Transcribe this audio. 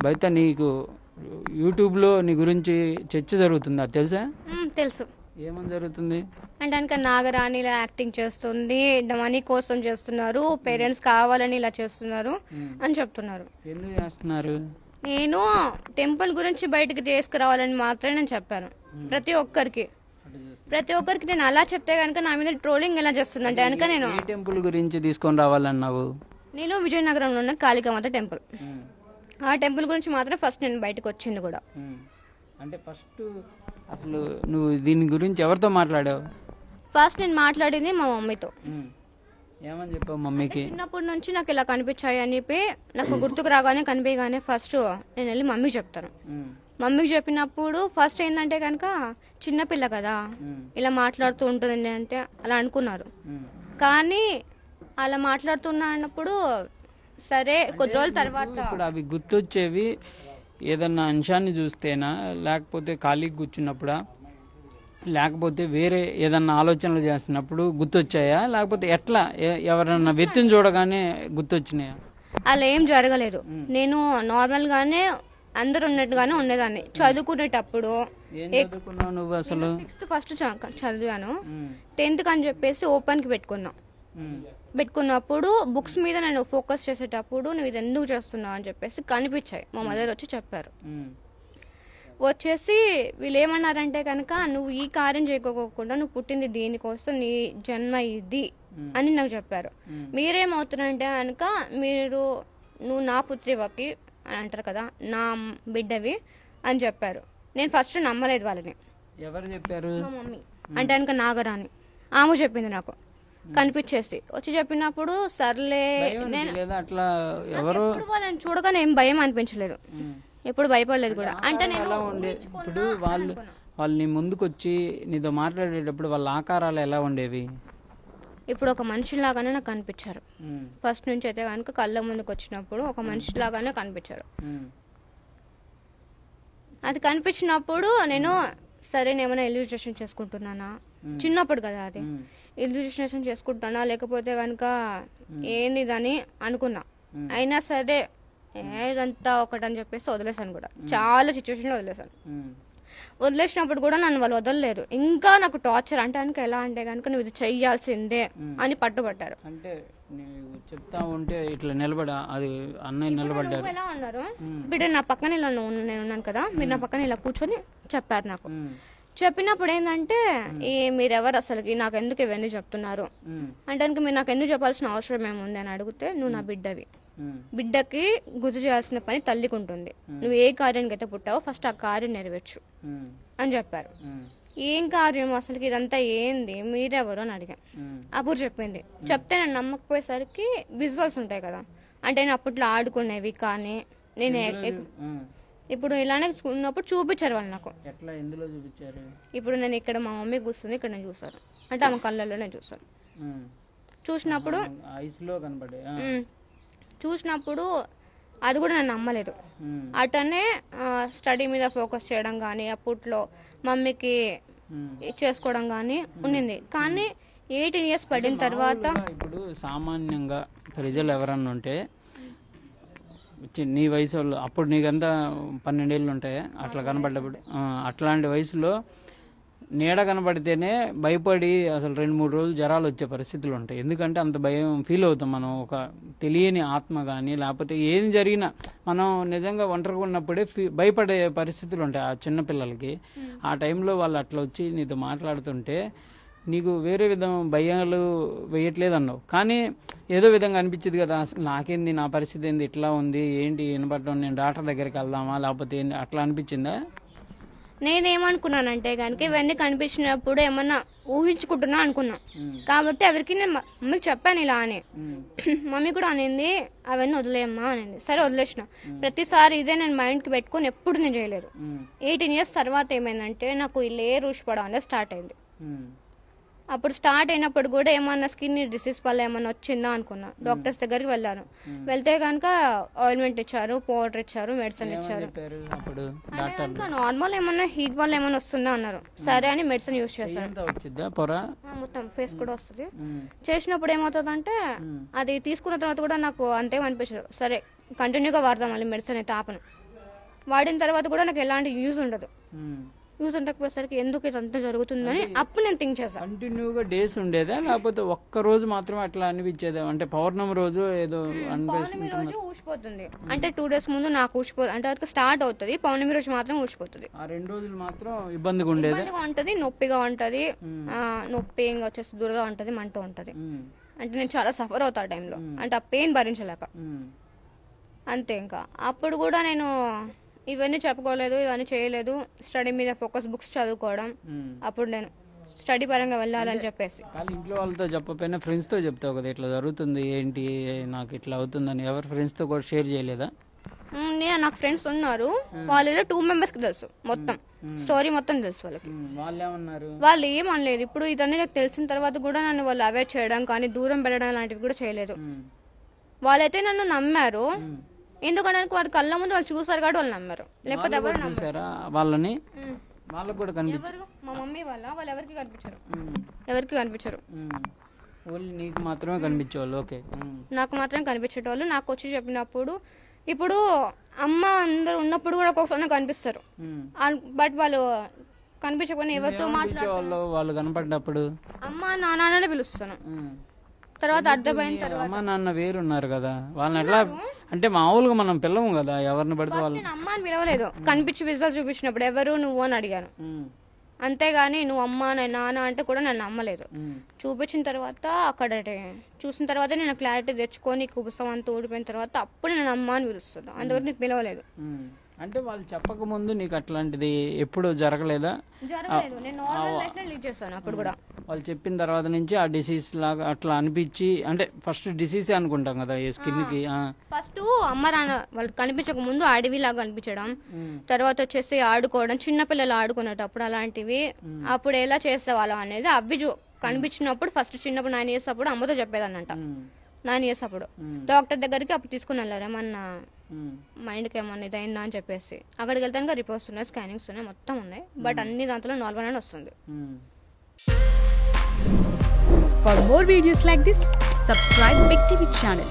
బయట నీకు యూట్యూబ్లో నీ గురించి చర్చ జరుగుతుందా తెలుసా? తెలుసు. ఏమని జరుగుతుంది అంటే కనుక నాగరాణి ఇలా యాక్టింగ్ చేస్తుంది, మనీ కోసం చేస్తున్నారు, పేరెంట్స్ కావాలని ఇలా చేస్తున్నారు అని చెప్తున్నారు. ఎందుకు చేస్తున్నారు? నేను టెంపుల్ గురించి బయటకు తీసుకురావాలని మాత్రమే నేను చెప్పాను ప్రతి ఒక్కరికి. నేను అలా చెప్తే కనుక నా మీద ట్రోలింగ్ ఎలా చేస్తుందంటే కనుక నేను ఏ టెంపుల్ గురించి తీసుకొని రావాలన్నావు? నేను విజయనగరంలో ఉన్న కాళికామాత టెంపుల్, ఆ టెంపుల్ గురించి మాత్రం ఫస్ట్ నేను బయటకు వచ్చింది కూడా. అంటే ఫస్ట్ అసలు నువ్వు దీని గురించి ఎవరితో మాట్లాడావు? ఫస్ట్ నేను మాట్లాడింది మా మమ్మీతో. ఏమని చెప్పావు మమ్మీకి? చిన్నప్పటి నుంచి నాకు ఇలా కనిపించాయి అని చెప్పి నాకు గుర్తుకు రాగానే కనిపించగానే ఫస్ట్ నేను వెళ్ళి మమ్మీకి చెప్తాను. మమ్మీకి చెప్పినప్పుడు ఫస్ట్ ఏంటంటే కనుక చిన్నపిల్ల కదా ఇలా మాట్లాడుతూ ఉంటుంది అంటే అలా అనుకున్నారు. కానీ అలా మాట్లాడుతున్నా అన్నప్పుడు సరే కొద్ది రోజుల తర్వాత ఇప్పుడు అవి గుర్తొచ్చేవి ఏదన్నా అంశాన్ని చూస్తేనా, లేకపోతే ఖాళీకి కూర్చున్నప్పుడా, లేకపోతే వేరే ఏదన్నా ఆలోచనలు చేస్తున్నప్పుడు గుర్తొచ్చాయా, లేకపోతే ఎట్లా ఎవరన్నా వ్యక్తిని చూడగానే గుర్తొచ్చినాయా? అలా ఏం జరగలేదు. నేను నార్మల్ గానే అందరు ఉన్నట్టుగానే ఉండేదాన్ని. చదువుకునేటప్పుడు నువ్వు అసలు 6th ఫస్ట్ చదివాను, 10th అని చెప్పేసి ఓపెన్ కి పెట్టుకున్నప్పుడు బుక్స్ మీద నేను ఫోకస్ చేసేటప్పుడు నువ్వు ఇది ఎందుకు చేస్తున్నావు అని చెప్పేసి కనిపించాయి. మా మదర్ వచ్చి చెప్పారు. వచ్చేసి వీళ్ళు ఏమన్నారంటే కనుక నువ్వు ఈ కార్యం చేయకోకుండా నువ్వు పుట్టింది దీనికోసం, నీ జన్మ ఇది అని నాకు చెప్పారు. మీరేమవుతున్నారంటే కనుక నువ్వు నా పుత్రివకి అని అంటారు కదా, నా బిడ్డవి అని చెప్పారు. నేను ఫస్ట్ నమ్మలేదు వాళ్ళని. ఎవరు చెప్పారు? మా మమ్మీ అంటే కనుక నాగరాణి ఆమె చెప్పింది నాకు కనిపించేసి వచ్చి చెప్పినప్పుడు సర్లే. నేను అట్లా ఎవరు వాళ్ళని చూడగానే ఏం భయం అనిపించలేదు, ఎప్పుడు భయపడలేదు కూడా. అంటే నేను ఇప్పుడు వాళ్ళు నీ ముందుకు వచ్చి నీతో మాట్లాడేటప్పుడు వాళ్ళ ఆకారాలు ఎలా ఉండేవి? ఇప్పుడు ఒక మనిషిలాగానే నాకు కనిపించారు. ఫస్ట్ నుంచి అయితే కనుక కళ్ళ ముందుకు వచ్చినప్పుడు ఒక మనిషిలాగానే కనిపించారు. అది కనిపించినప్పుడు నేను సరే ఏమైనా ఇల్యూస్ట్రేషన్ చేసుకుంటున్నానా, చిన్నప్పుడు కదా అది, ఇల్యూస్ట్రేషన్ చేసుకుంటానా లేకపోతే కనుక ఏంది అని అనుకున్నా. అయినా సరే ఏదంతా ఒకటని చెప్పేసి వదిలేసాను కూడా. చాలా సిచ్యువేషన్ వదిలేసాను. వదిలేసినప్పుడు కూడా నన్ను వాళ్ళు వదలలేరు. ఇంకా నాకు టార్చర్ అంటే కనుక ఎలా అంటే కనుక నువ్వు ఇది చెయ్యాల్సిందే అని పట్టుబట్టారు. అంటే చెప్తా ఉంటే ఇట్లా నిలబడా అది అన్నయ్య నిలబడ్డారు. ఎలా ఉన్నారు బిడ్డ నా పక్కన ఇలా నేను ఉన్నాను కదా, మీరు నా పక్కన ఇలా కూర్చొని చెప్పారు నాకు. చెప్పినప్పుడు ఏంటంటే మీరెవరు అసలుకి, నాకు ఎందుకు ఇవన్నీ చెప్తున్నారు అంటే కనుక మీరు నాకు ఎందుకు చెప్పాల్సిన అవసరం ఏముంది అని అడిగితే, నువ్వు నా బిడ్డవి, బిడ్డకి గుర్తు చేయాల్సిన పని తల్లికి ఉంటుంది, నువ్వు ఏ కార్యానికి అయితే పుట్టావో ఫస్ట్ ఆ కార్యం నెరవేర్చు అని చెప్పారు. ఏం కార్యం అసలుకి, ఇదంతా ఏంది, మీరెవరు అని అడిగాను. అప్పుడు చెప్పింది. చెప్తే నేను నమ్మకపోయేసరికి విజువల్స్ ఉంటాయి కదా, అంటే నేను అప్పట్లో ఆడుకునేవి కానీ నేను ఇప్పుడు ఇలానే ఉన్నప్పుడు చూపించారు వాళ్ళు నాకు. ఇప్పుడు నేను ఇక్కడ మా మమ్మీ కూర్చుంది, ఇక్కడ నేను చూసాను అంటే ఆమె కళ్ళల్లోనే చూసాను. చూసినప్పుడు అది కూడా నేను నమ్మలేదు. అటనే స్టడీ మీద ఫోకస్ చేయడం కానీ అప్పట్లో మమ్మీకి చేసుకోవడం కానీ ఉండింది. కానీ 18 years పడిన తర్వాత ఇప్పుడు సామాన్యంగా ప్రజలు ఎవరన్నా ఉంటే నీ వయసు వాళ్ళు, అప్పుడు నీకంతా 12 ఏళ్ళు ఉంటాయి అట్లా కనబడ్డప్పుడు, అట్లాంటి వయసులో నీడ కనబడితేనే భయపడి అసలు 2-3 రోజులు జ్వరాలు వచ్చే పరిస్థితులు ఉంటాయి. ఎందుకంటే అంత భయం ఫీల్ అవుతాం మనం. ఒక తెలియని ఆత్మ కానీ లేకపోతే ఏం జరిగినా మనం నిజంగా ఒంటరిగా ఉన్నప్పుడే భయపడే పరిస్థితులు ఉంటాయి ఆ చిన్నపిల్లలకి. ఆ టైంలో వాళ్ళు అట్లా వచ్చి నీతో మాట్లాడుతుంటే నీకు వేరే విధం భయాలు వేయట్లేదు అన్నావు, కానీ ఏదో విధంగా అనిపించింది కదా, అసలు నాకేంది, నా పరిస్థితి ఏంది, ఇట్లా ఉంది ఏంటి వినపడటం, నేను డాక్టర్ దగ్గరికి వెళ్దామా లేకపోతే ఏంటి, అట్లా అనిపించిందా? నేనేమనుకున్నానంటే కనుక ఇవన్నీ కనిపించినప్పుడు ఏమన్నా ఊహించుకుంటున్నా అనుకున్నా. కాబట్టి ఎవరికి నేను మమ్మీకి చెప్పాను ఇలా అని. మమ్మీ కూడా అనింది అవన్నీ వదిలేయమ్మా అనింది. సరే వదిలేసిన. ప్రతిసారి ఇదే నేను మైండ్కి పెట్టుకుని ఎప్పుడు నేను చేయలేదు. 18 years తర్వాత ఏమైందంటే నాకు ఇల్లే రూషపడం అనేది స్టార్ట్ అయింది. అప్పుడు స్టార్ట్ అయినప్పుడు కూడా ఏమన్నా స్కిన్ డిసీజ్ వల్ల ఏమన్నా వచ్చిందా అనుకున్నా. డాక్టర్స్ దగ్గరికి వెళ్ళాను. వెళ్తే కనుక ఆయిల్మెంట్ ఇచ్చారు, పౌడర్ ఇచ్చారు, మెడిసిన్ ఇచ్చారు. నార్మల్ ఏమన్నా హీట్ వల్ల ఏమన్నా వస్తుందా అన్నారు. సరే అని మెడిసిన్ యూజ్ చేశాను. మొత్తం ఫేస్ కూడా వస్తుంది. చేసినప్పుడు ఏమవుతుందంటే అది తీసుకున్న తర్వాత కూడా నాకు అంతేం అనిపించదు. సరే కంటిన్యూగా వాడదాం మళ్ళీ మెడిసిన్ అయితే ఆపను. వాడిన తర్వాత కూడా నాకు ఎలాంటి యూజ్ ఉండదు. యూజ్ ఉండకపోయేసరికి ఎందుకు ఇదంతా జరుగుతుందని అప్పుడు నేను థింక్ చేశాను. కంటిన్యూగా డేస్ ఉండేదా లేకపోతే ఒక్క రోజు మాత్రమే అట్లా అనిపించేదా? అంటే పౌర్ణమి రోజు ఏదో పౌర్ణమి రోజు ఊసిపోతుంది, అంటే 2 days ముందు నాకు ఊసిపోతుంది, అంటే వరకు స్టార్ట్ అవుతుంది, పౌర్ణమి రోజు మాత్రం ఊసిపోతుంది. ఆ 2 రోజులు మాత్రం ఇబ్బందిగా ఉండేది. ఇబ్బందిగా ఉంటది, నొప్పిగా ఉంటది, నొప్పి ఇంకా వచ్చేసి దురద ఉంటది, మంట ఉంటది. అంటే నేను చాలా సఫర్ అవుతా ఆ టైంలో, అంటే ఆ పెయిన్ భరించలేక. అంతే. ఇంకా అప్పుడు కూడా నేను ఇవన్నీ చెప్పుకోలేదు, ఇవన్నీ చేయలేదు, స్టడీ మీద ఫోకస్, బుక్స్ చదువుకోవడం. అప్పుడు నేను స్టడీ పరంగా వెళ్ళాలని చెప్పేసి కానీ ఇంట్లో వాళ్ళతో చెప్పకపోయినా ఫ్రెండ్స్తో చెప్తావు కదా ఇట్లా జరుగుతుంది ఏంటి నాకు ఇట్లా అవుతుందని, ఎవరు ఫ్రెండ్స్తో కూడా షేర్ చేయలేదా? నాకు ఫ్రెండ్స్ ఉన్నారు, వాళ్ళు 2 members కి తెలుసు మొత్తం స్టోరీ మొత్తం తెలుసు వాళ్ళకి. వాళ్ళు ఏమన్నారు? వాళ్ళు ఏమనలేదు. ఇప్పుడు ఇదన్నీ నాకు తెలిసిన తర్వాత కూడా నన్ను వాళ్ళు అవాయిడ్ చేయడం కానీ దూరం పెట్టడం లాంటివి కూడా చేయలేదు. వాళ్ళైతే నన్ను నమ్మారు, ఎందుకంటే వారి కళ్ళ ముందు వాళ్ళు చూసారు కాబట్టి వాళ్ళు నమ్మారు, లేకపోతే ఎవరు నమ్మారా వాళ్ళని? వాళ్ళకు కూడా ఎవరు? మా మమ్మీ వాళ్ళు ఎవరికి కనిపించారు, ఎవరికి కనిపించారు. ఓన్లీ నీకు మాత్రమే కనిపించేవాళ్ళు. ఓకే. నాకు మాత్రం కనిపించేటోళ్ళు. నాకు వచ్చి చెప్పినప్పుడు, ఇప్పుడు అమ్మ అందరు ఉన్నప్పుడు కూడా ఒక్కొక్కసారి కనిపిస్తారు, బట్ వాళ్ళు కనిపించకపోయినా ఎవరితో మాట్లాడేవాళ్ళు? వాళ్ళు కనపడినప్పుడు అమ్మ నాన్ననే పిలుస్తాను. తర్వాత అర్థమైన తర్వాత అమ్మ నాన్న వేరున్నారు కదా, వాళ్ళని ఎట్లా అంటే మామూలుగా మనం పిల్లము కదా, ఎవరిని పడితే వాళ్ళు. నేను అమ్మ అని పిలవలేదు, కనిపించి విజువల్ చూపించినప్పుడు ఎవరు నువ్వు అని అడిగాను, అంతేగాని నువ్వు అమ్మ నాన్న అంటే కూడా నన్ను నమ్మలేదు. చూపించిన తర్వాత అక్కడ చూసిన తర్వాత నేను క్లారిటీ తెచ్చుకొని కుబుసం అంతా ఊడిపోయిన తర్వాత అప్పుడు నేను అమ్మ అని పిలుస్తున్నాను, అందువరకు నీకు పిలవలేదు. అంటే వాళ్ళు చెప్పక ముందు నీకు అట్లాంటిది ఎప్పుడు జరగలేదా? జరగలేదు, నేను నార్మల్ లైఫ్ లో లీడ్ చేశాను. అప్పుడు కూడా వాళ్ళు చెప్పిన తర్వాత నుంచి ఆ డిసీజ్ లాగా అట్లా అనిపించి, అంటే ఫస్ట్ డిసీజే అనుకుంటాం కదా ఈ స్కిన్ కి. ఫస్ట్ అమ్మ నాన్న వాళ్ళు కనిపించక ముందు అడవి లాగా అనిపించడం, తర్వాత వచ్చేసి ఆడుకోవడం, చిన్నపిల్లలు ఆడుకునేటప్పుడు అలాంటివి. అప్పుడు ఎలా చేసేవాళ్ళం అనేది అవి కనిపించినప్పుడు ఫస్ట్ చిన్నప్పుడు 9 years అప్పుడు అమ్మతో చెప్పేదాన్నంట. 9 years అప్పుడు డాక్టర్ దగ్గరికి అప్పుడు తీసుకుని వెళ్ళారు, ఏమన్నా మైండ్కి ఏమన్నా ఇదైందా అని చెప్పేసి. అక్కడికి వెళ్తాను రిపోర్ట్స్ ఉన్నాయి, స్కానింగ్స్ ఉన్నాయి, మొత్తం ఉన్నాయి, బట్ అన్ని దాంట్లో నార్మల్ అని వస్తుంది. For more videos like this, subscribe Big TV channel.